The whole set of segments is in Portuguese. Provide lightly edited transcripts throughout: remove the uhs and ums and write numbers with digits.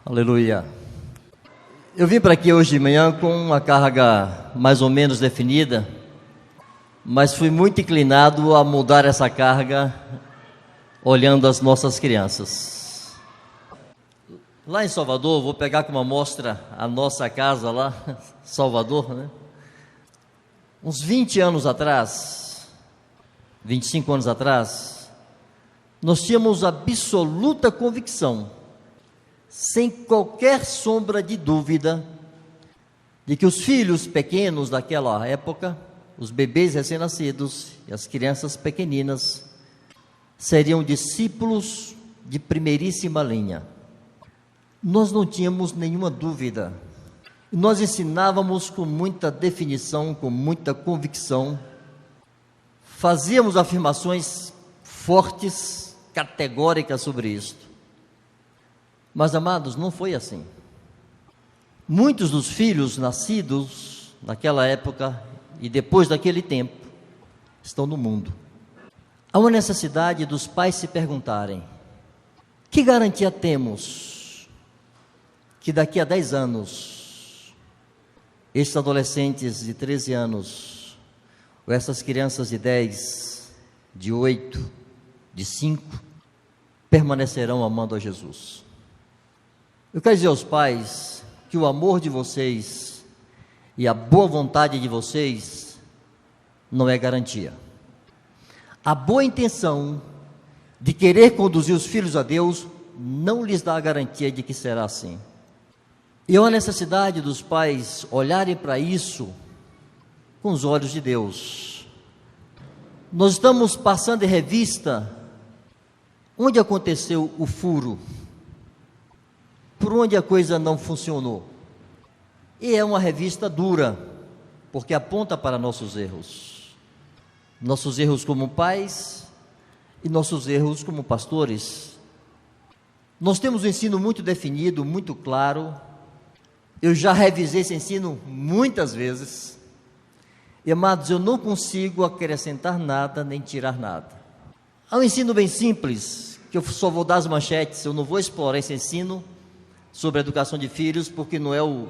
Aleluia. Eu vim para aqui hoje de manhã com uma carga mais ou menos definida, mas fui muito inclinado a mudar essa carga olhando as nossas crianças. Lá em Salvador, vou pegar como amostra a nossa casa lá, Salvador, né? Uns 20 anos atrás, 25 anos atrás, nós tínhamos absoluta convicção, sem qualquer sombra de dúvida, de que os filhos pequenos daquela época, os bebês recém-nascidos e as crianças pequeninas, seriam discípulos de primeiríssima linha. Nós não tínhamos nenhuma dúvida. Nós ensinávamos com muita definição, com muita convicção, fazíamos afirmações fortes, categóricas sobre isto. Mas, amados, não foi assim. Muitos dos filhos nascidos naquela época e depois daquele tempo estão no mundo. Há uma necessidade dos pais se perguntarem: que garantia temos que daqui a 10 anos, esses adolescentes de 13 anos, ou essas crianças de 10, de 8, de 5, permanecerão amando a Jesus? Eu quero dizer aos pais que o amor de vocês e a boa vontade de vocês não é garantia. A boa intenção de querer conduzir os filhos a Deus não lhes dá a garantia de que será assim. E há uma necessidade dos pais olharem para isso com os olhos de Deus. Nós estamos passando em revista onde aconteceu o furo, por onde a coisa não funcionou. E é uma revista dura, porque aponta para nossos erros como pais e nossos erros como pastores. Nós temos um ensino muito definido, muito claro. Eu já revisei esse ensino muitas vezes. E, amados, eu não consigo acrescentar nada nem tirar nada. Há um ensino bem simples, que eu só vou dar as manchetes, eu não vou explorar esse ensino sobre a educação de filhos, porque não é o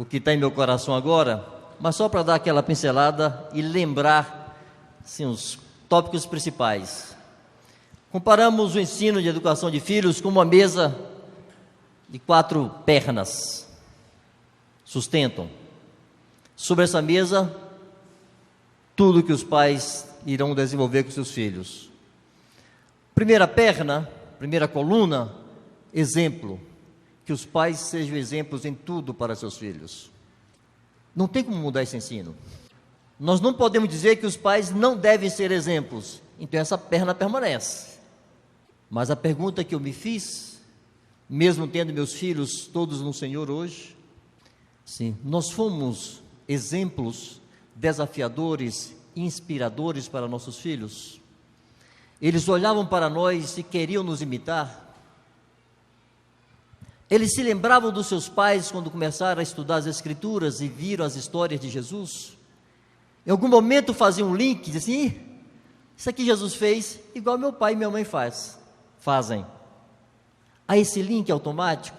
que está em meu coração agora, mas só para dar aquela pincelada e lembrar, assim, os tópicos principais. Comparamos o ensino de educação de filhos com uma mesa de 4 pernas, sustentam. Sobre essa mesa, tudo que os pais irão desenvolver com seus filhos. Primeira perna, primeira coluna, exemplo. Que os pais sejam exemplos em tudo para seus filhos. Não tem como mudar esse ensino. Nós não podemos dizer que os pais não devem ser exemplos. Então essa perna permanece. Mas a pergunta que eu me fiz, mesmo tendo meus filhos todos no Senhor hoje, sim, nós fomos exemplos desafiadores, inspiradores para nossos filhos. Eles olhavam para nós e queriam nos imitar. Eles se lembravam dos seus pais quando começaram a estudar as Escrituras e viram as histórias de Jesus. Em algum momento faziam um link, diziam assim: isso aqui Jesus fez igual meu pai e minha mãe fazem. Há esse link automático,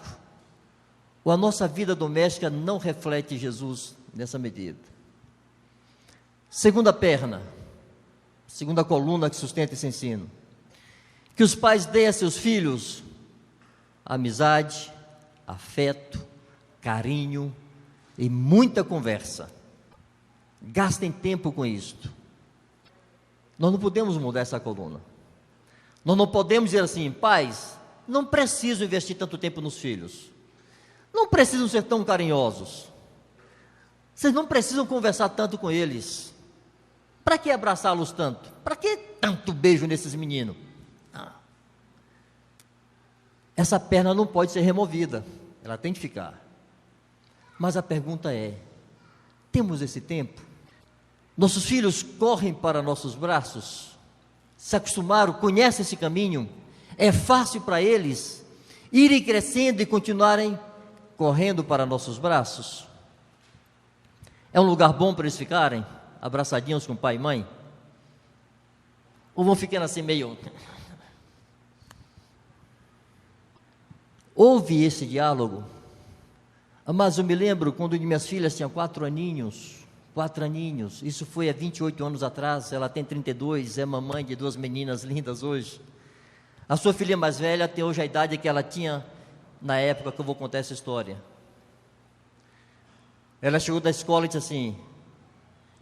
ou a nossa vida doméstica não reflete Jesus nessa medida. Segunda perna, segunda coluna que sustenta esse ensino. Que os pais deem a seus filhos amizade, afeto, carinho e muita conversa. Gastem tempo com isto. Nós não podemos mudar essa coluna. Nós não podemos dizer assim: pais, não precisam investir tanto tempo nos filhos. Não precisam ser tão carinhosos. Vocês não precisam conversar tanto com eles. Para que abraçá-los tanto? Para que tanto beijo nesses meninos? Essa perna não pode ser removida, ela tem que ficar. Mas a pergunta é: temos esse tempo? Nossos filhos correm para nossos braços, se acostumaram, conhecem esse caminho, é fácil para eles irem crescendo e continuarem correndo para nossos braços? É um lugar bom para eles ficarem, abraçadinhos com pai e mãe? Ou vão ficando assim meio... houve esse diálogo. Mas eu me lembro quando minhas filhas tinham 4 aninhos, isso foi há 28 anos atrás, ela tem 32, é mamãe de 2 meninas lindas hoje. A sua filha mais velha tem hoje a idade que ela tinha na época que eu vou contar essa história. Ela chegou da escola e disse assim,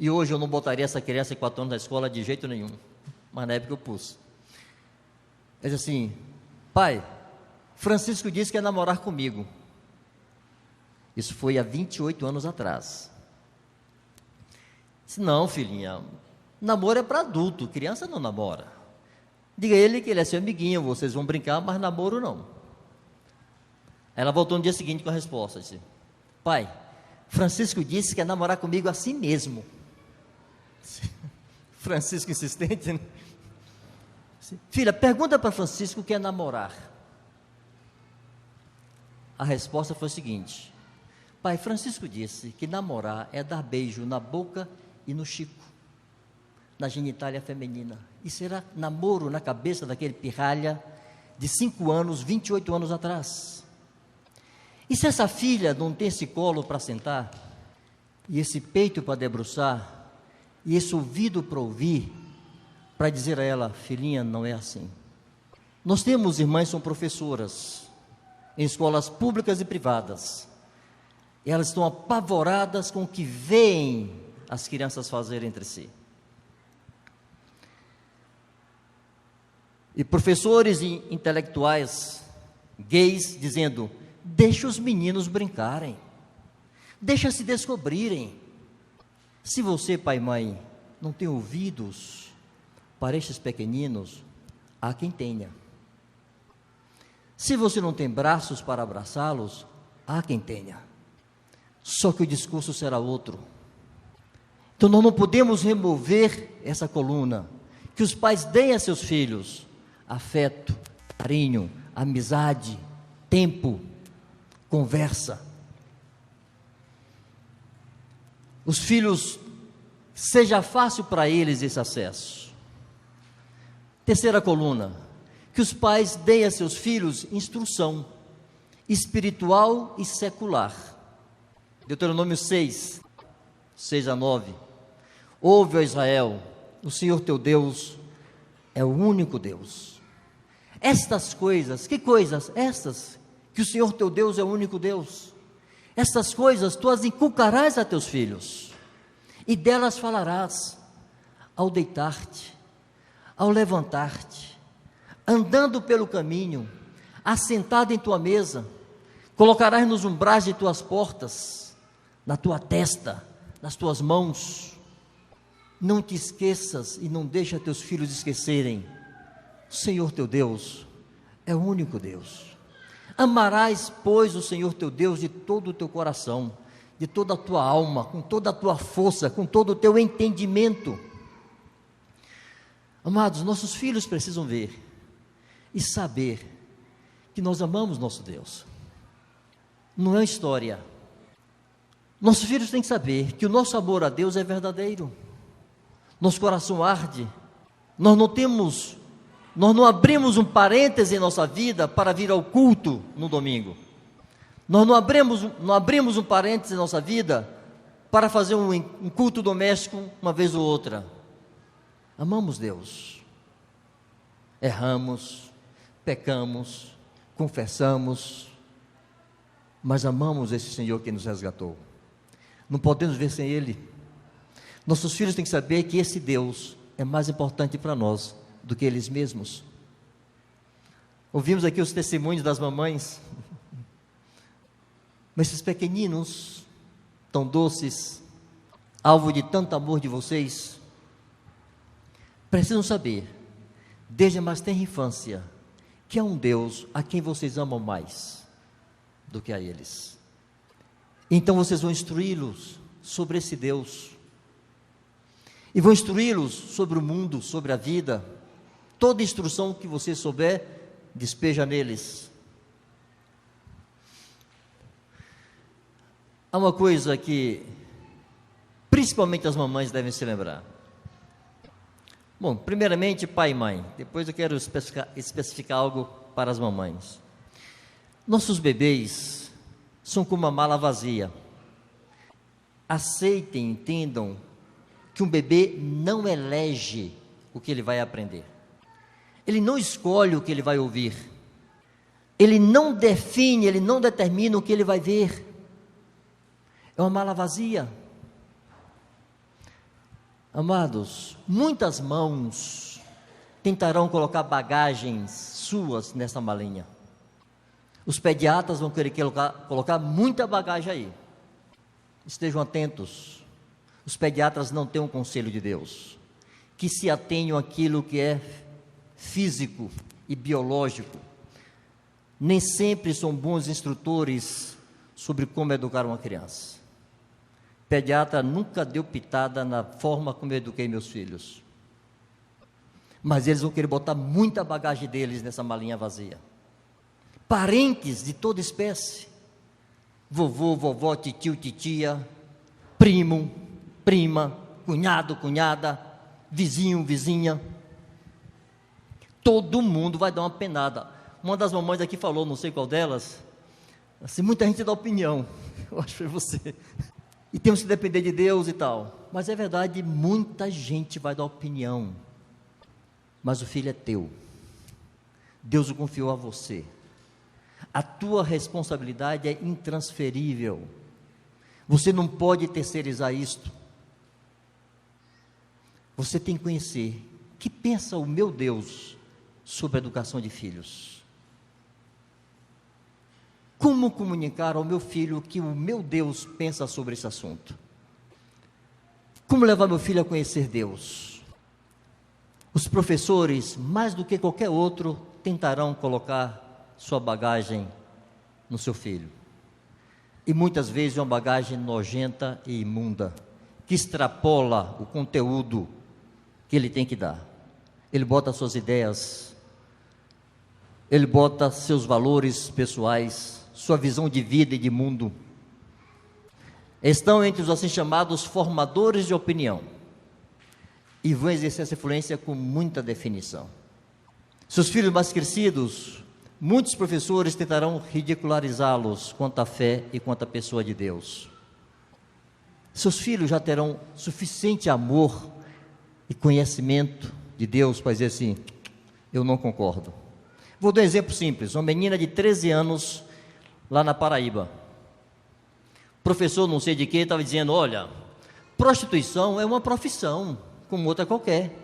e hoje eu não botaria essa criança de 4 anos na escola de jeito nenhum, mas na época eu pus. Ela disse assim, pai, Francisco disse que ia namorar comigo. Isso foi há 28 anos atrás. Disse, não, filhinha, namoro é para adulto, criança não namora. Diga a ele que ele é seu amiguinho, vocês vão brincar, mas namoro não. Ela voltou no dia seguinte com a resposta, disse, pai, Francisco disse que ia namorar comigo assim mesmo. Francisco insistente, né? Filha, pergunta para Francisco o que é namorar. A resposta foi a seguinte, pai, Francisco disse que namorar é dar beijo na boca e no chico, na genitália feminina. Isso era namoro na cabeça daquele pirralha de 5 anos, 28 anos atrás. E se essa filha não tem esse colo para sentar, e esse peito para debruçar, e esse ouvido para ouvir, para dizer a ela, filhinha, não é assim. Nós temos irmãs que são professoras, em escolas públicas e privadas. Elas estão apavoradas com o que veem as crianças fazerem entre si. E professores e intelectuais gays dizendo, deixa os meninos brincarem, deixa se descobrirem. Se você, pai e mãe, não tem ouvidos para estes pequeninos, há quem tenha. Se você não tem braços para abraçá-los, há quem tenha. Só que o discurso será outro. Então nós não podemos remover essa coluna. Que os pais deem a seus filhos afeto, carinho, amizade, tempo, conversa. Os filhos, seja fácil para eles esse acesso. Terceira coluna, que os pais deem a seus filhos instrução espiritual e secular. Deuteronômio 6, 6 a 9. Ouve, ó Israel, o Senhor teu Deus é o único Deus. Estas coisas, que coisas? Estas, que o Senhor teu Deus é o único Deus. Estas coisas tu as inculcarás a teus filhos, e delas falarás ao deitar-te, ao levantar-te, andando pelo caminho, assentado em tua mesa, colocarás nos umbrais de tuas portas, na tua testa, nas tuas mãos. Não te esqueças e não deixa teus filhos esquecerem, o Senhor teu Deus é o único Deus. Amarás, pois, o Senhor teu Deus de todo o teu coração, de toda a tua alma, com toda a tua força, com todo o teu entendimento. Amados, nossos filhos precisam ver e saber que nós amamos nosso Deus. Não é história. Nossos filhos têm que saber que o nosso amor a Deus é verdadeiro. Nosso coração arde. Nós não abrimos um parêntese em nossa vida para vir ao culto no domingo. Nós não abrimos um parêntese em nossa vida para fazer um culto doméstico uma vez ou outra. Amamos Deus. Erramos, pecamos, confessamos, mas amamos esse Senhor que nos resgatou. Não podemos ver sem Ele. Nossos filhos têm que saber que esse Deus é mais importante para nós do que eles mesmos. Ouvimos aqui os testemunhos das mamães, mas esses pequeninos, tão doces, alvo de tanto amor de vocês, precisam saber, desde a mais tenra infância, que há um Deus a quem vocês amam mais do que a eles. Então vocês vão instruí-los sobre esse Deus, e vão instruí-los sobre o mundo, sobre a vida. Toda instrução que você souber, despeja neles. Há uma coisa que principalmente as mamães devem se lembrar. Bom, primeiramente pai e mãe, depois eu quero especificar algo para as mamães. Nossos bebês são como uma mala vazia. Aceitem, entendam que um bebê não elege o que ele vai aprender. Ele não escolhe o que ele vai ouvir. Ele não define, ele não determina o que ele vai ver. É uma mala vazia. Amados, muitas mãos tentarão colocar bagagens suas nessa malinha. Os pediatras vão querer colocar muita bagagem aí. Estejam atentos. Os pediatras não têm um conselho de Deus, que se atenham àquilo que é físico e biológico. Nem sempre são bons instrutores sobre como educar uma criança. Pediatra nunca deu pitada na forma como eu eduquei meus filhos. Mas eles vão querer botar muita bagagem deles nessa malinha vazia. Parentes de toda espécie. Vovô, vovó, titio, titia, primo, prima, cunhado, cunhada, vizinho, vizinha. Todo mundo vai dar uma penada. Uma das mamães aqui falou, não sei qual delas, assim, muita gente dá opinião. Eu acho que foi você. E temos que depender de Deus e tal. Mas é verdade, muita gente vai dar opinião. Mas o filho é teu. Deus o confiou a você. A tua responsabilidade é intransferível. Você não pode terceirizar isto. Você tem que conhecer o que pensa o meu Deus sobre a educação de filhos. Como comunicar ao meu filho o que o meu Deus pensa sobre esse assunto? Como levar meu filho a conhecer Deus? Os professores, mais do que qualquer outro, tentarão colocar sua bagagem no seu filho. E muitas vezes é uma bagagem nojenta e imunda, que extrapola o conteúdo que ele tem que dar. Ele bota suas ideias, ele bota seus valores pessoais, sua visão de vida e de mundo. Estão entre os assim chamados formadores de opinião e vão exercer essa influência com muita definição. Seus filhos mais crescidos, muitos professores tentarão ridicularizá-los quanto à fé e quanto à pessoa de Deus. Seus filhos já terão suficiente amor e conhecimento de Deus para dizer assim, eu não concordo. Vou dar um exemplo simples, uma menina de 13 anos, lá na Paraíba. Professor não sei de que estava dizendo, olha, prostituição é uma profissão, como outra qualquer.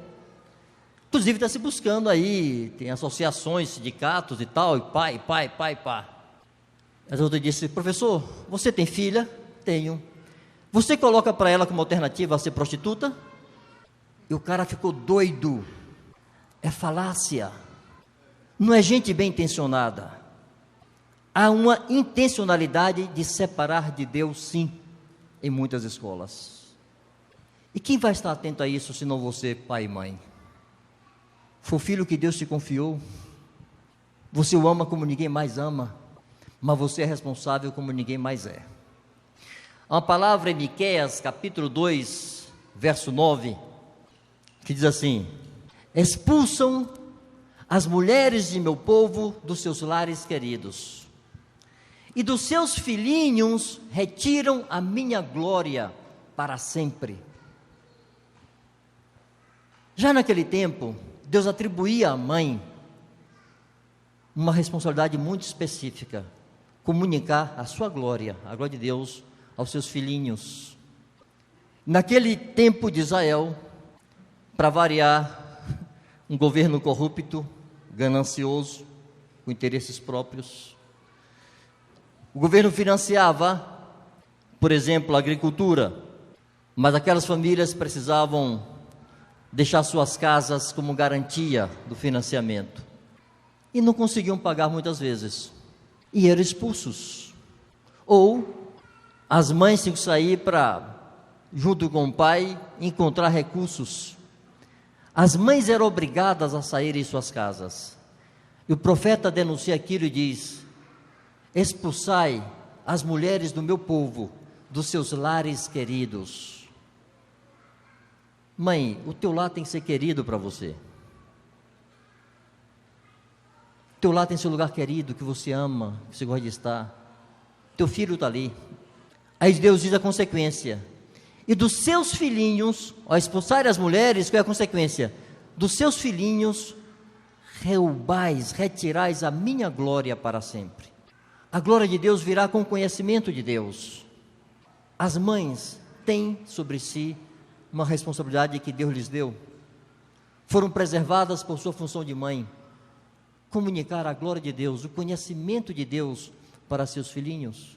Inclusive está se buscando aí, tem associações, sindicatos e tal, e pá. Mas outra disse, professor, você tem filha? Tenho. Você coloca para ela como alternativa a ser prostituta? E o cara ficou doido. É falácia. Não é gente bem intencionada. Há uma intencionalidade de separar de Deus, sim, em muitas escolas. E quem vai estar atento a isso, se não você, pai e mãe? Foi o filho que Deus te confiou. Você o ama como ninguém mais ama, mas você é responsável como ninguém mais é. Há uma palavra em Miqueias, capítulo 2, verso 9, que diz assim, expulsam as mulheres de meu povo dos seus lares queridos, e dos seus filhinhos retiram a minha glória para sempre. Já naquele tempo, Deus atribuía à mãe uma responsabilidade muito específica, comunicar a sua glória, a glória de Deus, aos seus filhinhos. Naquele tempo de Israel, para variar, um governo corrupto, ganancioso, com interesses próprios. O governo financiava, por exemplo, a agricultura, mas aquelas famílias precisavam deixar suas casas como garantia do financiamento. E não conseguiam pagar muitas vezes. E eram expulsos. Ou as mães tinham que sair para, junto com o pai, encontrar recursos. As mães eram obrigadas a sair em suas casas. E o profeta denuncia aquilo e diz, expulsai as mulheres do meu povo, dos seus lares queridos. Mãe, o teu lar tem que ser querido para você. Teu lar tem seu lugar querido, que você ama, que você gosta de estar. Teu filho está ali. Aí Deus diz a consequência. E dos seus filhinhos, ao expulsar as mulheres, qual é a consequência? Dos seus filhinhos, retirais a minha glória para sempre. A glória de Deus virá com o conhecimento de Deus. As mães têm sobre si uma responsabilidade que Deus lhes deu. Foram preservadas por sua função de mãe. Comunicar a glória de Deus, o conhecimento de Deus para seus filhinhos.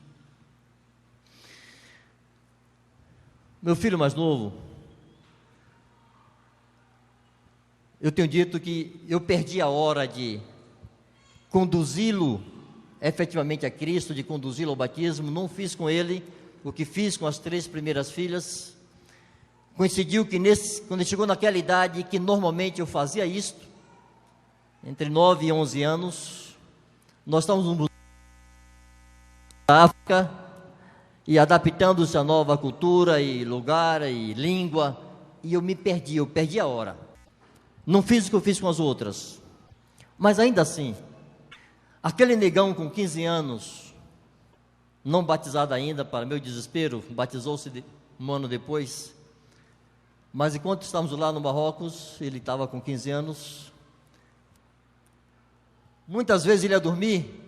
Meu filho mais novo, eu tenho dito que eu perdi a hora de conduzi-lo efetivamente a Cristo, de conduzi-lo ao batismo. Não fiz com ele o que fiz com as 3 primeiras filhas. Coincidiu que quando ele chegou naquela idade que normalmente eu fazia isto, entre 9 e 11 anos, nós estávamos na África, e adaptando-se à nova cultura e lugar e língua, e eu perdi a hora. Não fiz o que eu fiz com as outras, mas ainda assim, aquele negão com 15 anos, não batizado ainda, para meu desespero, batizou-se um ano depois, mas enquanto estávamos lá no Marrocos, ele estava com 15 anos, muitas vezes ele ia dormir,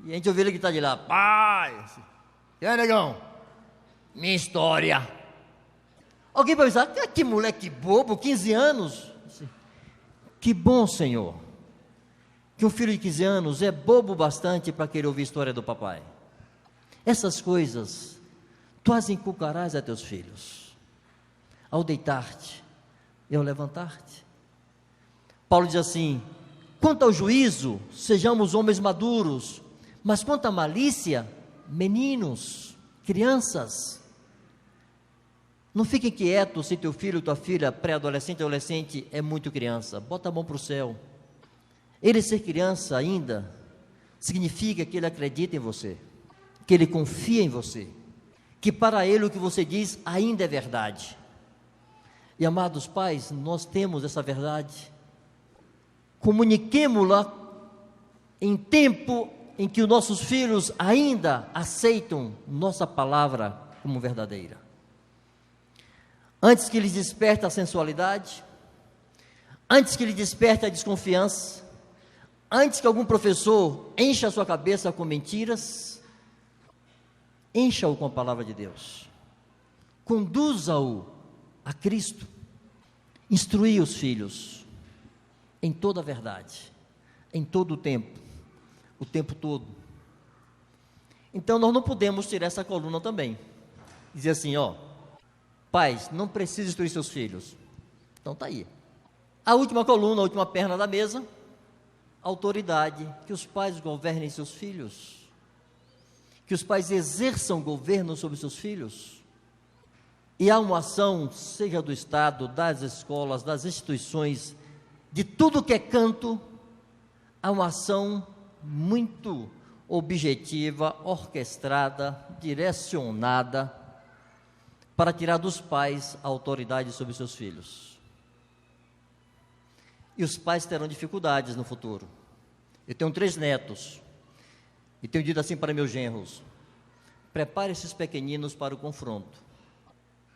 e a gente ouvia ele gritar de lá: pai! E aí, negão? Minha história. Alguém vai pensar: que moleque bobo, 15 anos. Que bom, Senhor, que um filho de 15 anos é bobo bastante para querer ouvir a história do papai. Essas coisas tu as inculcarás a teus filhos, ao deitar-te e ao levantar-te. Paulo diz assim: quanto ao juízo, sejamos homens maduros, mas quanto à malícia, meninos, crianças. Não fique quieto se teu filho, tua filha, pré-adolescente, adolescente, é muito criança. Bota a mão para o céu. Ele ser criança ainda significa que ele acredita em você, que ele confia em você, que para ele o que você diz ainda é verdade. E amados pais, nós temos essa verdade. Comuniquemo-la em tempo em que os nossos filhos ainda aceitam nossa palavra como verdadeira. Antes que lhes desperte a sensualidade, antes que lhes desperte a desconfiança, antes que algum professor encha a sua cabeça com mentiras, encha-o com a palavra de Deus, conduza-o a Cristo, instruí os filhos em toda a verdade, em todo o tempo todo. Então nós não podemos tirar essa coluna também, dizer assim: ó, pais, não precisa instruir seus filhos. Então está aí. A última coluna, a última perna da mesa, autoridade, que os pais governem seus filhos, que os pais exerçam governo sobre seus filhos. E há uma ação, seja do Estado, das escolas, das instituições, de tudo que é canto, há uma ação muito objetiva, orquestrada, direcionada, para tirar dos pais a autoridade sobre seus filhos. E os pais terão dificuldades no futuro. Eu tenho 3 netos, e tenho dito assim para meus genros: prepare esses pequeninos para o confronto,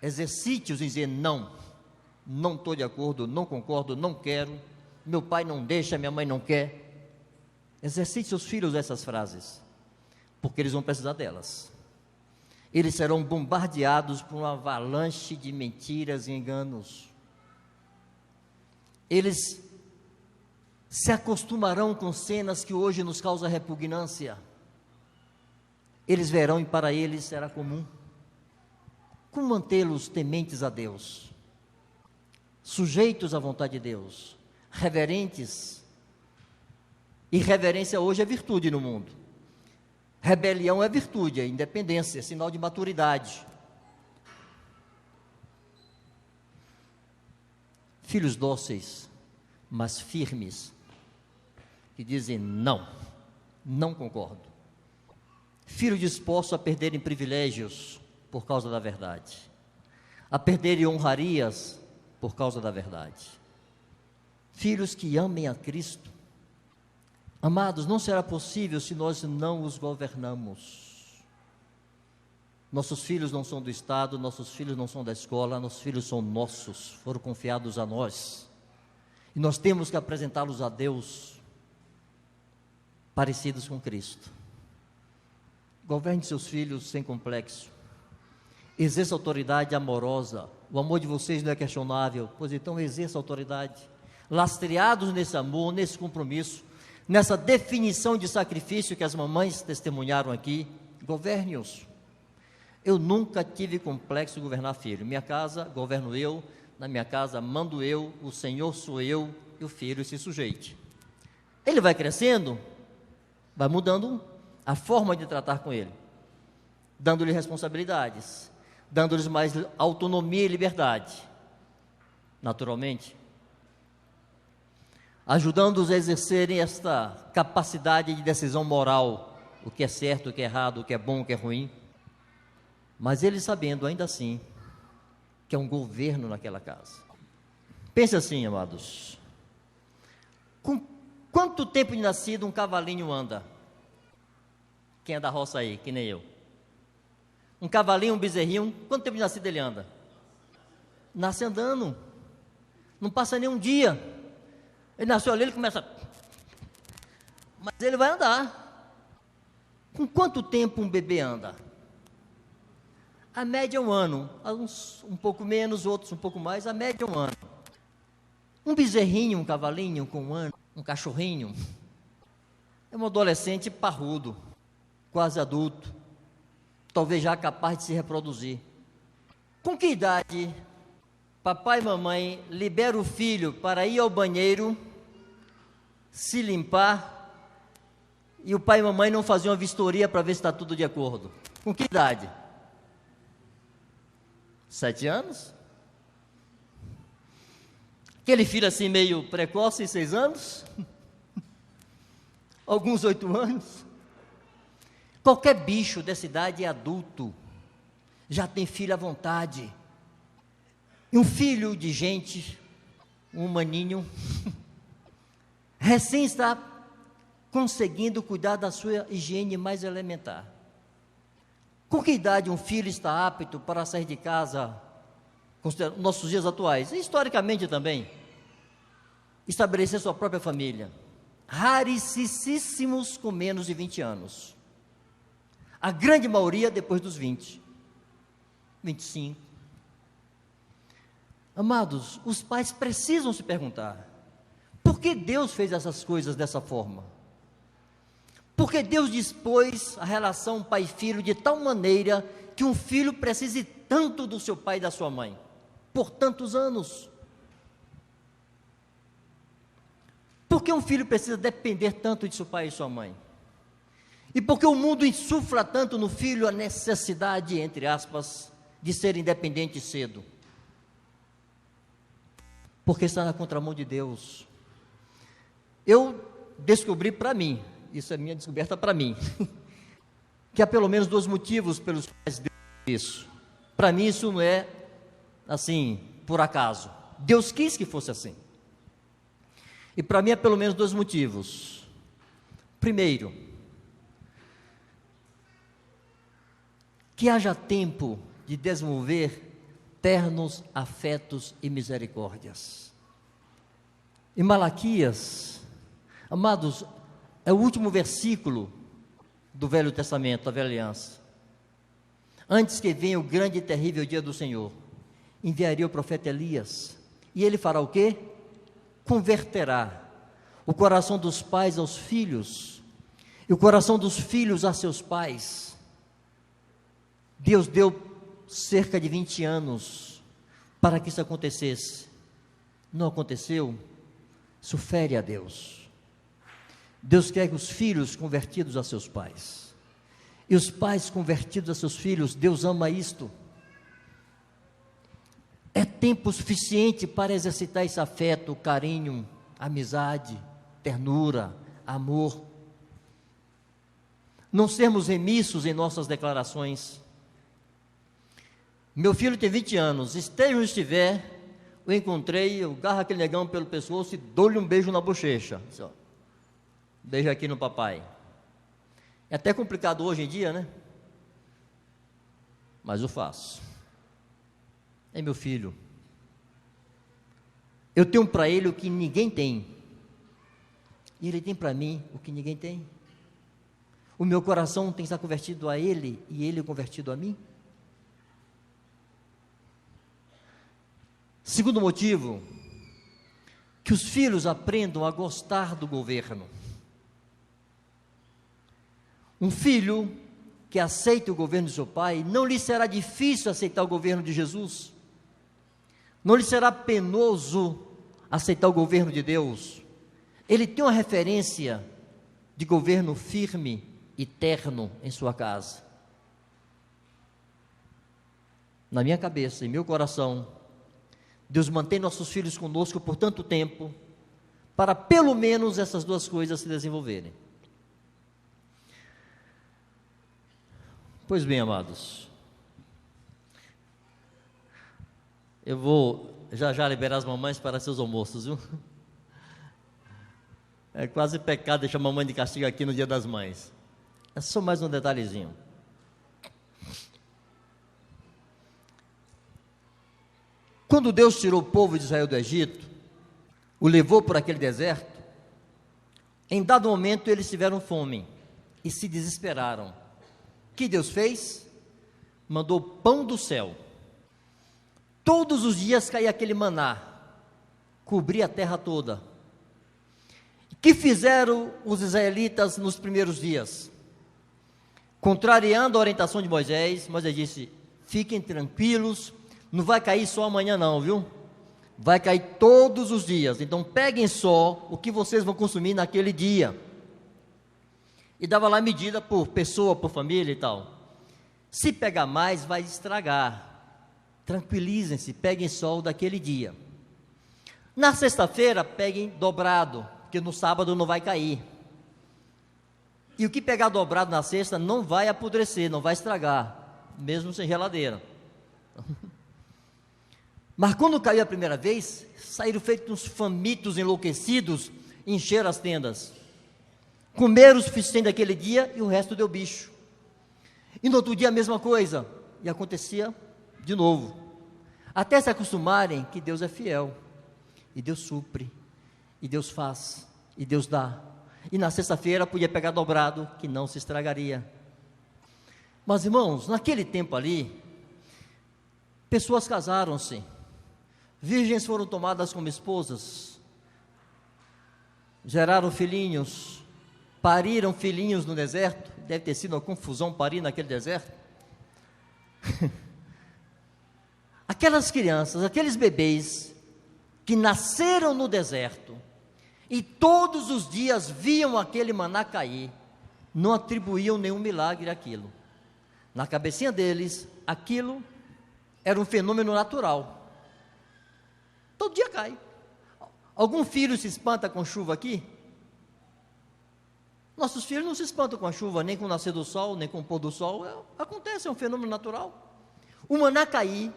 exercite-os em dizer não estou de acordo, não concordo, não quero, meu pai não deixa, minha mãe não quer. Exercite seus filhos essas frases, porque eles vão precisar delas. Eles serão bombardeados por uma avalanche de mentiras e enganos. Eles se acostumarão com cenas que hoje nos causam repugnância. Eles verão e para eles será comum. Como mantê-los tementes a Deus, sujeitos à vontade de Deus, reverentes? E reverência hoje é virtude no mundo. Rebelião é virtude, é independência, é sinal de maturidade. Filhos dóceis, mas firmes, que dizem não concordo. Filhos dispostos a perderem privilégios por causa da verdade, a perderem honrarias por causa da verdade. Filhos que amem a Cristo, Amados, não será possível se nós não os governamos. Nossos filhos não são do Estado, nossos filhos não são da escola, nossos filhos são nossos, foram confiados a nós. E nós temos que apresentá-los a Deus, parecidos com Cristo. Governe seus filhos sem complexo. Exerça autoridade amorosa. O amor de vocês não é questionável, pois então exerça autoridade. Lastreados nesse amor, nesse compromisso, nessa definição de sacrifício que as mamães testemunharam aqui, governe-os. Eu nunca tive complexo de governar filho. Minha casa, governo eu, na minha casa mando eu, o Senhor sou eu, e o filho se sujeite. Ele vai crescendo, vai mudando a forma de tratar com ele, dando-lhe responsabilidades, dando-lhes mais autonomia e liberdade, naturalmente, ajudando-os a exercerem esta capacidade de decisão moral, o que é certo, o que é errado, o que é bom, o que é ruim, mas eles sabendo ainda assim que é um governo naquela casa. Pense assim, amados, com quanto tempo de nascido um cavalinho anda? Quem é da roça aí, que nem eu? Um cavalinho, um bezerrinho, quanto tempo de nascido ele anda? Nasce andando, não passa nem um dia. Ele nasceu ali, ele começa, mas ele vai andar. Com quanto tempo um bebê anda? A média é um ano, uns um pouco menos, outros um pouco mais, a média é um ano. Um bezerrinho, um cavalinho com um ano, um cachorrinho, é um adolescente parrudo, quase adulto, talvez já capaz de se reproduzir. Com que idade papai e mamãe liberam o filho para ir ao banheiro, se limpar, e o pai e mamãe não faziam uma vistoria para ver se está tudo de acordo? Com que idade? 7 anos? Aquele filho assim meio precoce, 6 anos? Alguns 8 anos? Qualquer bicho dessa idade é adulto, já tem filho à vontade. E um filho de gente, um maninho, recém está conseguindo cuidar da sua higiene mais elementar. Com que idade um filho está apto para sair de casa, considerando nossos dias atuais, e historicamente também, estabelecer sua própria família? Raricíssimos com menos de 20 anos. A grande maioria depois dos 20, 25. Amados, os pais precisam se perguntar: por que Deus fez essas coisas dessa forma? Por que Deus dispôs a relação pai e filho de tal maneira que um filho precise tanto do seu pai e da sua mãe, por tantos anos? Por que um filho precisa depender tanto de seu pai e sua mãe? E por que o mundo insufla tanto no filho a necessidade, entre aspas, de ser independente cedo? Porque está na contramão de Deus. Eu descobri para mim, isso é minha descoberta para mim, que há pelo menos 2 motivos pelos quais Deus fez isso. Para mim isso não é assim, por acaso. Deus quis que fosse assim. E para mim há pelo menos 2 motivos. Primeiro, que haja tempo de desenvolver ternos afetos e misericórdias. Em Malaquias, amados, é o último versículo do Velho Testamento, da Velha Aliança. Antes que venha o grande e terrível dia do Senhor, enviaria o profeta Elias, e ele fará o quê? Converterá o coração dos pais aos filhos, e o coração dos filhos a seus pais. Deus deu cerca de 20 anos para que isso acontecesse. Não aconteceu? Isso fere a Deus. Deus quer que os filhos convertidos a seus pais, e os pais convertidos a seus filhos, Deus ama isto. É tempo suficiente para exercitar esse afeto, carinho, amizade, ternura, amor. Não sermos remissos em nossas declarações. Meu filho tem 20 anos, esteja onde estiver, eu encontrei, eu agarro aquele negão pelo pescoço e dou-lhe um beijo na bochecha. Beijo aqui no papai. É até complicado hoje em dia, né? Mas eu faço. É meu filho. Eu tenho para ele o que ninguém tem. E ele tem para mim o que ninguém tem. O meu coração tem que estar convertido a ele e ele convertido a mim. Segundo motivo, que os filhos aprendam a gostar do governo. Um filho que aceita o governo de seu pai, não lhe será difícil aceitar o governo de Jesus. Não lhe será penoso aceitar o governo de Deus. Ele tem uma referência de governo firme e terno em sua casa. Na minha cabeça, em meu coração, Deus mantém nossos filhos conosco por tanto tempo, para pelo menos essas duas coisas se desenvolverem. Pois bem, amados, eu vou já liberar as mamães para seus almoços, viu? É quase pecado deixar a mamãe de castigo aqui no Dia das Mães. É só mais um detalhezinho. Quando Deus tirou o povo de Israel do Egito, o levou por aquele deserto, em dado momento eles tiveram fome e se desesperaram. O que Deus fez? Mandou pão do céu. Todos os dias caía aquele maná, cobria a terra toda. O que fizeram os israelitas nos primeiros dias? Contrariando a orientação de Moisés, Moisés disse: fiquem tranquilos, não vai cair só amanhã não, viu? Vai cair todos os dias, então peguem só o que vocês vão consumir naquele dia. E dava lá medida por pessoa, por família e tal. Se pegar mais, vai estragar. Tranquilizem-se, peguem só o daquele dia. Na sexta-feira, peguem dobrado, porque no sábado não vai cair. E o que pegar dobrado na sexta não vai apodrecer, não vai estragar, mesmo sem geladeira. Mas quando caiu a primeira vez, saíram feitos uns famintos enlouquecidos, encheram as tendas. Comeram o suficiente daquele dia e o resto deu bicho. E no outro dia a mesma coisa, e acontecia de novo, até se acostumarem que Deus é fiel, e Deus supre, e Deus faz, e Deus dá. E na sexta-feira podia pegar dobrado, que não se estragaria. Mas irmãos, naquele tempo ali, pessoas casaram-se, virgens foram tomadas como esposas, geraram filhinhos, pariram filhinhos no deserto. Deve ter sido uma confusão parir naquele deserto. Aquelas crianças, aqueles bebês que nasceram no deserto e todos os dias viam aquele maná cair, não atribuíam nenhum milagre àquilo. Na cabecinha deles, aquilo era um fenômeno natural. Todo dia cai. Algum filho se espanta com chuva aqui? Nossos filhos não se espantam com a chuva, nem com o nascer do sol, nem com o pôr do sol. Acontece, é um fenômeno natural. O maná cair,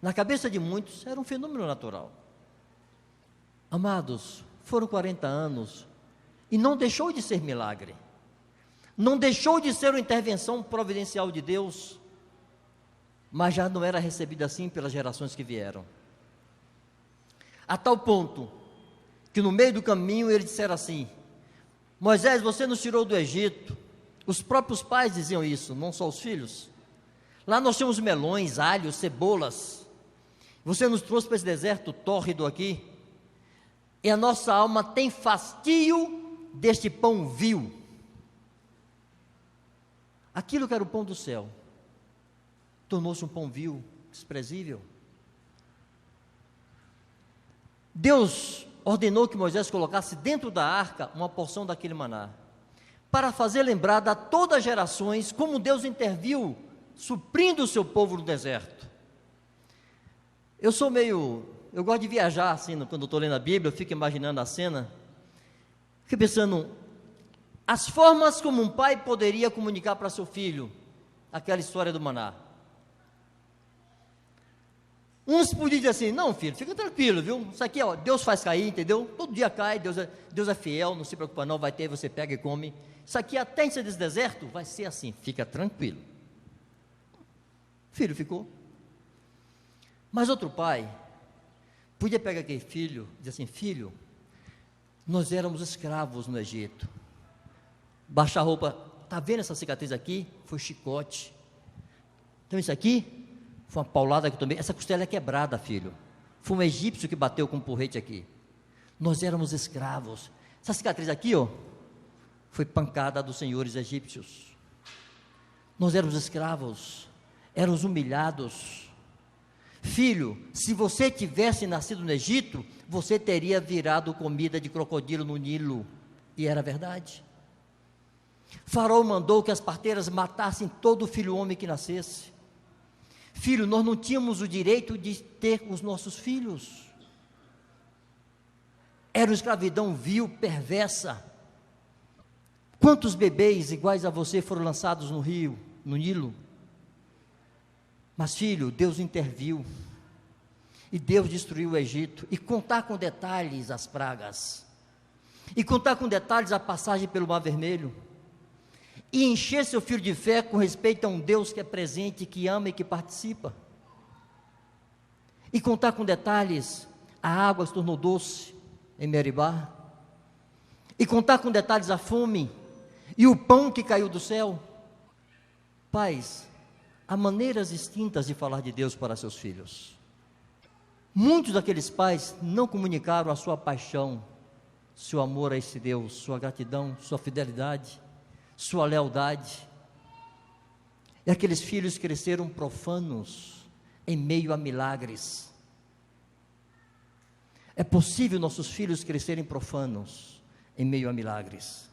na cabeça de muitos, era um fenômeno natural. Amados, foram 40 anos e não deixou de ser milagre. Não deixou de ser uma intervenção providencial de Deus, mas já não era recebido assim pelas gerações que vieram. A tal ponto que no meio do caminho eles disseram assim: Moisés, você nos tirou do Egito. Os próprios pais diziam isso, não só os filhos. Lá nós tínhamos melões, alhos, cebolas. Você nos trouxe para esse deserto tórrido aqui, e a nossa alma tem fastio deste pão vil. Aquilo que era o pão do céu tornou-se um pão vil, desprezível. Deus ordenou que Moisés colocasse dentro da arca uma porção daquele maná, para fazer lembrar a todas as gerações como Deus interviu, suprindo o seu povo no deserto. Eu gosto de viajar assim, quando eu estou lendo a Bíblia, eu fico imaginando a cena, fico pensando, as formas como um pai poderia comunicar para seu filho aquela história do maná. Uns podiam dizer assim: não, filho, fica tranquilo, viu? Isso aqui, ó, Deus faz cair, entendeu? Todo dia cai, Deus é fiel, não se preocupa não, vai ter, você pega e come. Isso aqui até em ser desse deserto, vai ser assim, fica tranquilo. O filho ficou. Mas outro pai podia pegar aquele filho e dizer assim: filho, nós éramos escravos no Egito. Baixar a roupa, está vendo essa cicatriz aqui? Foi chicote. Então isso aqui foi uma paulada que eu tomei. Essa costela é quebrada, filho. Foi um egípcio que bateu com um porrete aqui. Nós éramos escravos. Essa cicatriz aqui, ó, foi pancada dos senhores egípcios. Nós éramos escravos, éramos humilhados. Filho, se você tivesse nascido no Egito, você teria virado comida de crocodilo no Nilo. E era verdade. Faraó mandou que as parteiras matassem todo filho homem que nascesse. Filho, nós não tínhamos o direito de ter os nossos filhos. Era uma escravidão vil, perversa. Quantos bebês iguais a você foram lançados no rio, no Nilo? Mas filho, Deus interviu. E Deus destruiu o Egito. E contar com detalhes as pragas. E contar com detalhes a passagem pelo Mar Vermelho. E encher seu filho de fé com respeito a um Deus que é presente, que ama e que participa. E contar com detalhes, a água se tornou doce em Meribá. E contar com detalhes a fome e o pão que caiu do céu. Pais, há maneiras distintas de falar de Deus para seus filhos. Muitos daqueles pais não comunicaram a sua paixão, seu amor a esse Deus, sua gratidão, sua fidelidade, sua lealdade. E aqueles filhos cresceram profanos em meio a milagres. É possível nossos filhos crescerem profanos em meio a milagres.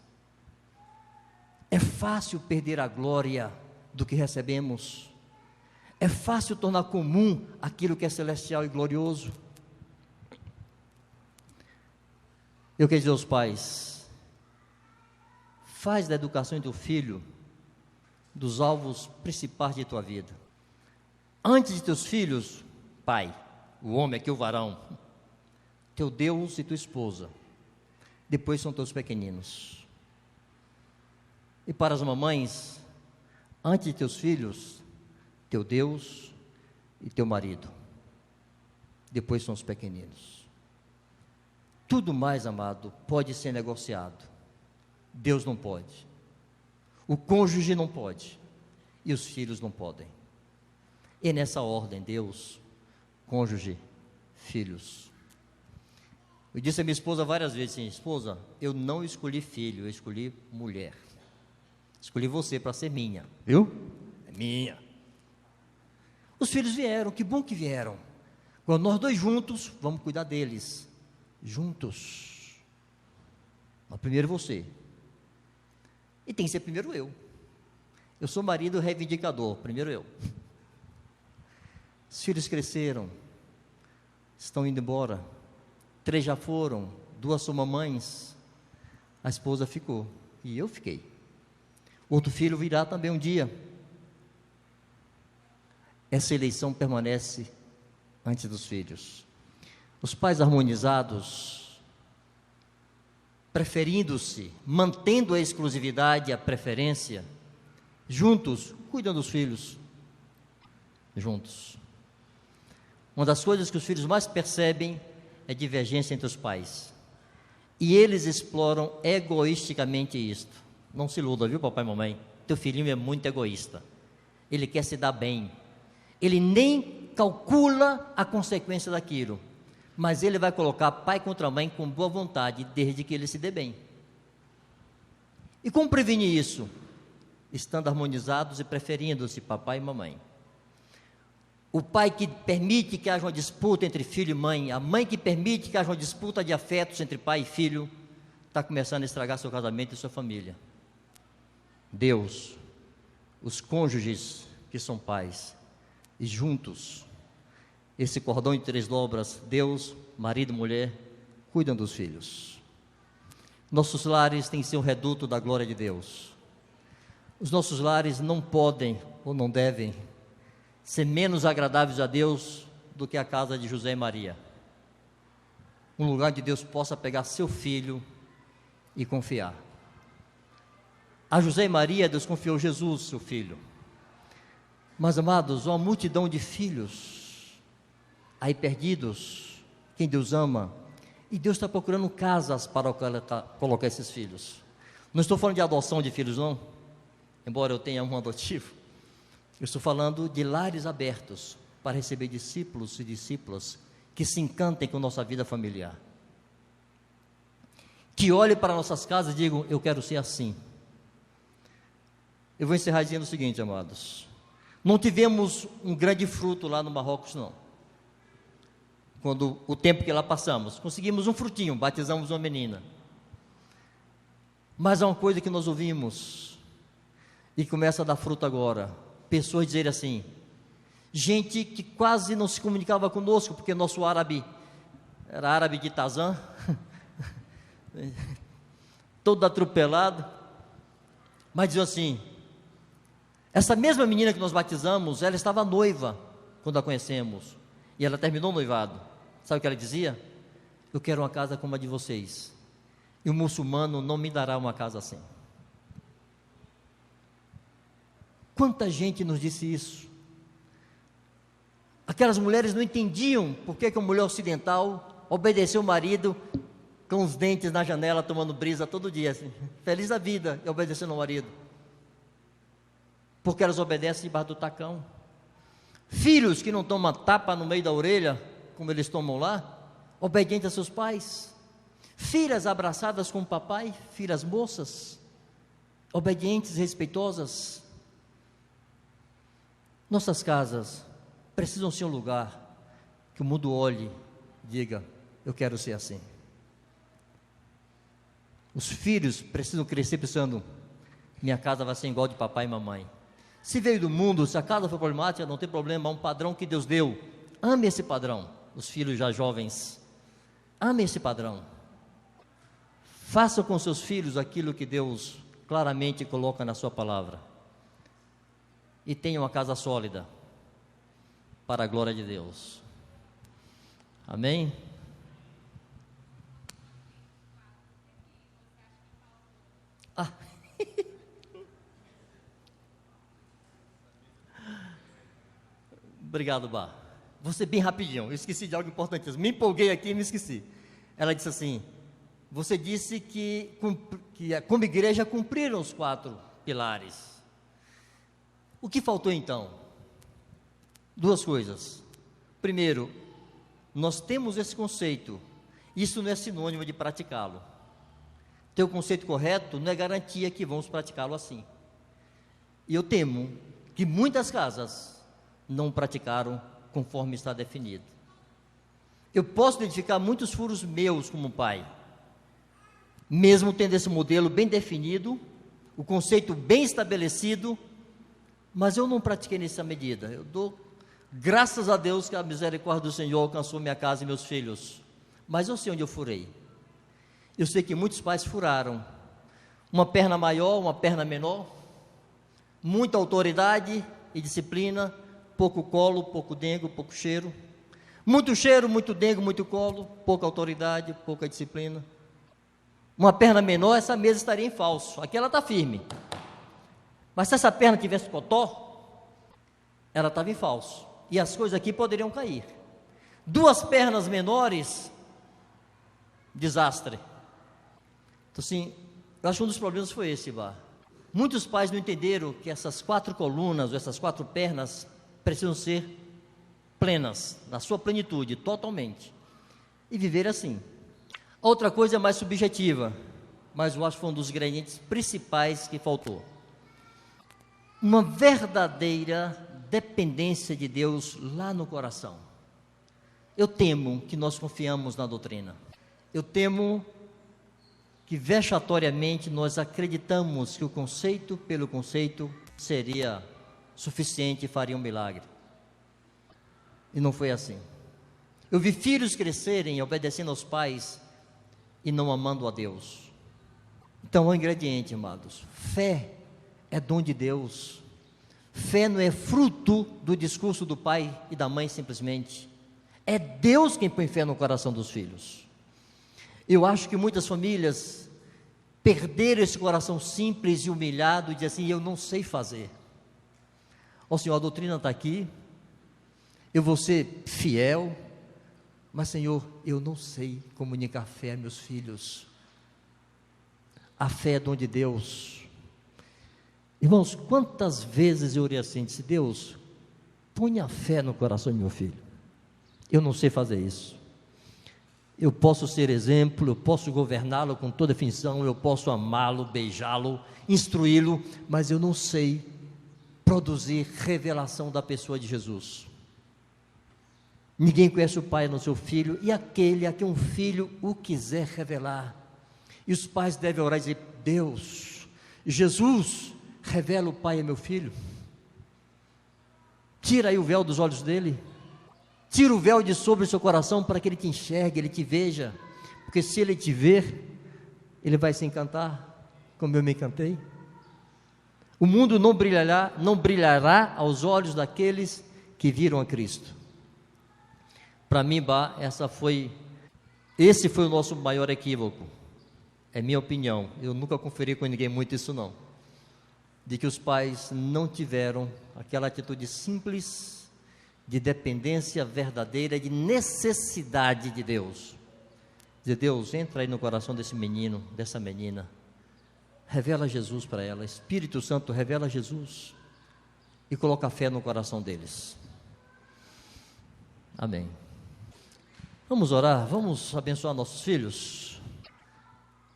É fácil perder a glória do que recebemos. É fácil tornar comum aquilo que é celestial e glorioso. Eu quero dizer aos pais: faz da educação do teu filho dos alvos principais de tua vida. Antes de teus filhos, pai, o homem aqui, o varão, teu Deus e tua esposa. Depois são teus pequeninos. E para as mamães, antes de teus filhos, teu Deus e teu marido. Depois são os pequeninos. Tudo mais, amado, pode ser negociado. Deus não pode. O cônjuge não pode. E os filhos não podem. E nessa ordem, Deus, cônjuge, filhos. Eu disse a minha esposa várias vezes assim: esposa, eu não escolhi filho, eu escolhi mulher. Escolhi você para ser minha, viu? É minha. Os filhos vieram, que bom que vieram. Quando nós dois juntos, vamos cuidar deles. Juntos. Mas primeiro você. E tem que ser primeiro eu. Eu sou marido reivindicador, primeiro eu. Os filhos cresceram, estão indo embora. 3 já foram, 2 são mamães. A esposa ficou e eu fiquei. Outro filho virá também um dia. Essa eleição permanece antes dos filhos. Os pais harmonizados, preferindo-se, mantendo a exclusividade e a preferência, juntos, cuidam dos filhos. Juntos. Uma das coisas que os filhos mais percebem é divergência entre os pais. E eles exploram egoisticamente isto. Não se iluda, viu, papai e mamãe? Teu filhinho é muito egoísta. Ele quer se dar bem. Ele nem calcula a consequência daquilo. Mas ele vai colocar pai contra mãe com boa vontade, desde que ele se dê bem. E como prevenir isso? Estando harmonizados e preferindo-se papai e mamãe. O pai que permite que haja uma disputa entre filho e mãe, a mãe que permite que haja uma disputa de afetos entre pai e filho, está começando a estragar seu casamento e sua família. Deus, os cônjuges que são pais, e juntos, esse cordão de 3 dobras, Deus, marido e mulher, cuidam dos filhos. Nossos lares têm que ser um reduto da glória de Deus. Os nossos lares não podem ou não devem ser menos agradáveis a Deus do que a casa de José e Maria. Um lugar onde Deus possa pegar seu filho e confiar. A José e Maria, Deus confiou Jesus, seu filho. Mas, amados, uma multidão de filhos aí perdidos, quem Deus ama, e Deus está procurando casas para colocar esses filhos. Não estou falando de adoção de filhos, não, embora eu tenha um adotivo. Eu estou falando de lares abertos para receber discípulos e discípulas que se encantem com nossa vida familiar, que olhem para nossas casas e digam: eu quero ser assim. Eu vou encerrar dizendo o seguinte, amados: não tivemos um grande fruto lá no Marrocos, não. Quando o tempo que lá passamos, conseguimos um frutinho, batizamos uma menina. Mas há uma coisa que nós ouvimos e começa a dar fruto agora: pessoas dizerem assim, gente que quase não se comunicava conosco, porque nosso árabe era árabe de Tazan, todo atropelado, mas diziam assim: essa mesma menina que nós batizamos, ela estava noiva quando a conhecemos, e ela terminou o noivado. Sabe o que ela dizia? Eu quero uma casa como a de vocês, e o muçulmano não me dará uma casa assim. Quanta gente nos disse isso. Aquelas mulheres não entendiam por que a mulher ocidental obedeceu o marido com os dentes na janela, tomando brisa todo dia, assim, feliz da vida, e obedecendo ao marido, porque elas obedecem debaixo do tacão. Filhos que não tomam tapa no meio da orelha, como eles tomam lá, obedientes a seus pais. Filhas abraçadas com o papai, filhas moças, obedientes e respeitosas. Nossas casas precisam ser um lugar que o mundo olhe e diga: eu quero ser assim. Os filhos precisam crescer pensando: minha casa vai ser igual de papai e mamãe. Se veio do mundo, se a casa for problemática, não tem problema, há um padrão que Deus deu. Ame esse padrão. Os filhos já jovens, ame esse padrão. Faça com seus filhos aquilo que Deus claramente coloca na sua palavra. E tenha uma casa sólida, para a glória de Deus. Amém? Ah. Obrigado, Bar. Vou ser bem rapidinho, eu esqueci de algo importante. Me empolguei aqui e me esqueci. Ela disse assim: você disse que como igreja cumpriram os 4 pilares. O que faltou então? 2 coisas. Primeiro, nós temos esse conceito, isso não é sinônimo de praticá-lo. Ter o conceito correto não é garantia que vamos praticá-lo assim. E eu temo que muitas casas não praticaram conforme está definido. Eu posso identificar muitos furos meus como pai, mesmo tendo esse modelo bem definido, o conceito bem estabelecido, mas eu não pratiquei nessa medida. Eu dou graças a Deus que a misericórdia do Senhor alcançou minha casa e meus filhos, mas eu sei onde eu furei. Eu sei que muitos pais furaram, uma perna maior, uma perna menor, muita autoridade e disciplina, pouco colo, pouco dengo, pouco cheiro, muito dengo, muito colo, pouca autoridade, pouca disciplina. Uma perna menor, essa mesa estaria em falso, aqui ela está firme, mas se essa perna tivesse cotó, ela estava em falso, e as coisas aqui poderiam cair. 2 pernas menores, desastre. Então assim, eu acho que um dos problemas foi esse, Bar. Muitos pais não entenderam que essas 4 colunas, ou essas 4 pernas, precisam ser plenas, na sua plenitude, totalmente, e viver assim. Outra coisa é mais subjetiva, mas eu acho que foi um dos ingredientes principais que faltou: uma verdadeira dependência de Deus lá no coração. Eu temo que nós confiamos na doutrina, eu temo que vexatoriamente nós acreditamos que o conceito pelo conceito seria suficiente e faria um milagre, e não foi assim. Eu vi filhos crescerem obedecendo aos pais e não amando a Deus. Então, o ingrediente, amados: fé é dom de Deus. Fé não é fruto do discurso do pai e da mãe simplesmente. É Deus quem põe fé no coração dos filhos. Eu acho que muitas famílias perderam esse coração simples e humilhado e dizem assim: eu não sei fazer. Ó Senhor, a doutrina está aqui, eu vou ser fiel, mas Senhor, eu não sei comunicar fé a meus filhos. A fé é dom de Deus. Irmãos, quantas vezes eu orei assim, disse: Deus, põe a fé no coração do meu filho. Eu não sei fazer isso. Eu posso ser exemplo, eu posso governá-lo com toda definição, eu posso amá-lo, beijá-lo, instruí-lo, mas eu não sei produzir revelação da pessoa de Jesus. Ninguém conhece o Pai no seu filho, e aquele a quem um filho o quiser revelar. E os pais devem orar e dizer: Deus, Jesus, revela o Pai a meu filho. Tira aí o véu dos olhos dele. Tira o véu de sobre o seu coração para que ele te enxergue, ele te veja. Porque se ele te ver, ele vai se encantar, como eu me encantei. O mundo não brilhará aos olhos daqueles que viram a Cristo. Para mim, esse foi o nosso maior equívoco. É minha opinião. Eu nunca conferi com ninguém muito isso não. De que os pais não tiveram aquela atitude simples de dependência verdadeira, de necessidade de Deus. Dizer: Deus, entra aí no coração desse menino, dessa menina, revela Jesus para ela. Espírito Santo, revela Jesus, e coloca fé no coração deles. Amém. Vamos orar, vamos abençoar nossos filhos.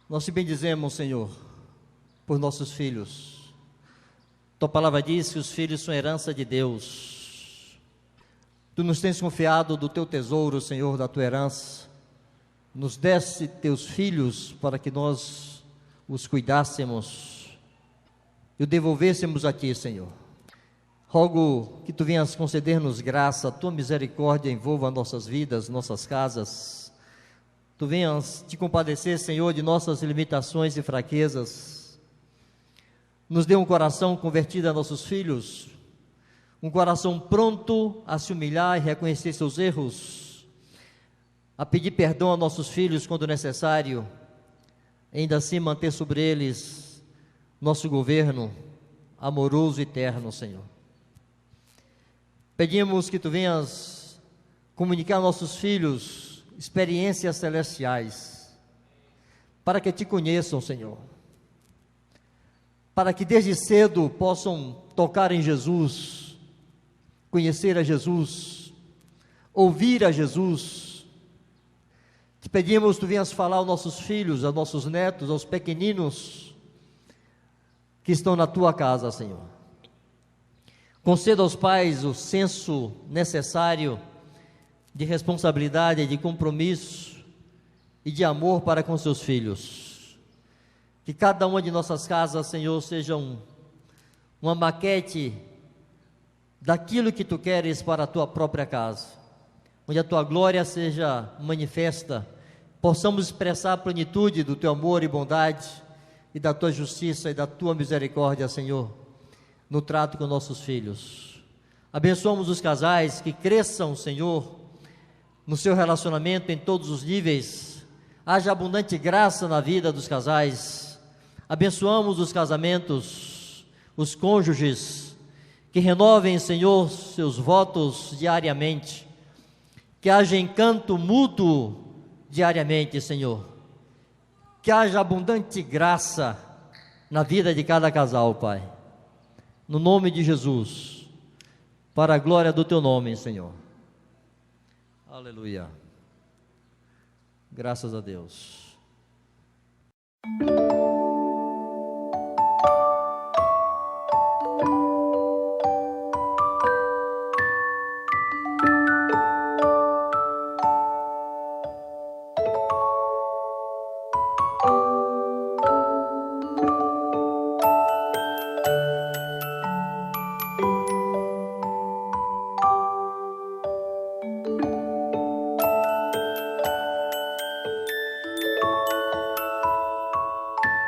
Nós te bendizemos, Senhor, por nossos filhos. Tua palavra diz que os filhos são herança de Deus. Tu nos tens confiado do teu tesouro, Senhor, da tua herança. Nos deste teus filhos para que nós os cuidássemos e o devolvêssemos a ti, Senhor. Rogo que tu venhas conceder-nos graça, a tua misericórdia envolva nossas vidas, nossas casas. Tu venhas te compadecer, Senhor, de nossas limitações e fraquezas. Nos dê um coração convertido a nossos filhos, um coração pronto a se humilhar e reconhecer seus erros, a pedir perdão a nossos filhos quando necessário, ainda assim manter sobre eles nosso governo amoroso e eterno, Senhor. Pedimos que tu venhas comunicar a nossos filhos experiências celestiais, para que te conheçam, Senhor, para que desde cedo possam tocar em Jesus, conhecer a Jesus, ouvir a Jesus. Te pedimos que tu venhas falar aos nossos filhos, aos nossos netos, aos pequeninos que estão na tua casa, Senhor. Conceda aos pais o senso necessário de responsabilidade, de compromisso e de amor para com seus filhos. Que cada uma de nossas casas, Senhor, seja uma maquete daquilo que tu queres para a tua própria casa, onde a tua glória seja manifesta, possamos expressar a plenitude do teu amor e bondade, e da tua justiça e da tua misericórdia, Senhor, no trato com nossos filhos. Abençoamos os casais, que cresçam, Senhor, no seu relacionamento em todos os níveis, haja abundante graça na vida dos casais. Abençoamos os casamentos, os cônjuges, que renovem, Senhor, seus votos diariamente, que haja encanto mútuo diariamente, Senhor, que haja abundante graça na vida de cada casal, Pai, no nome de Jesus, para a glória do teu nome, Senhor. Aleluia. Graças a Deus.